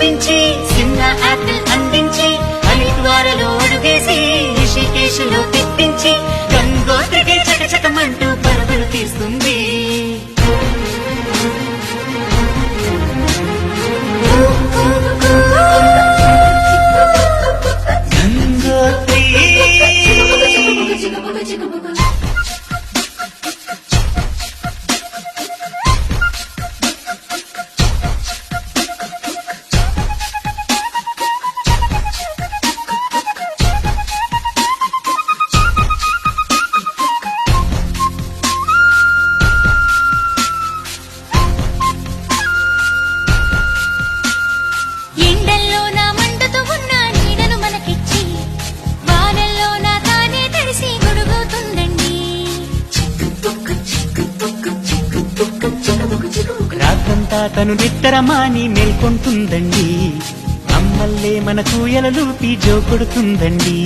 పుట్టించి చిన్న యాపిల్ అందించి హరిద్వారలో అడుగేసి రిషికేశులో తిప్పించి గంగోత్రికి చకచకమంటూ పరుగులు తీస్తుంది. గంగోత్రి ఎండల్లో నా మండుతూ ఉన్న నీడను మనకిచ్చి వానల్లో నా తానే తడిసి గొడుగుతుందండి. రాత్రంతా తను నిద్రమాని మేల్కొంటుందండి. అమ్మల్లే మన కూయలలూపి జో కొడుతుందండి.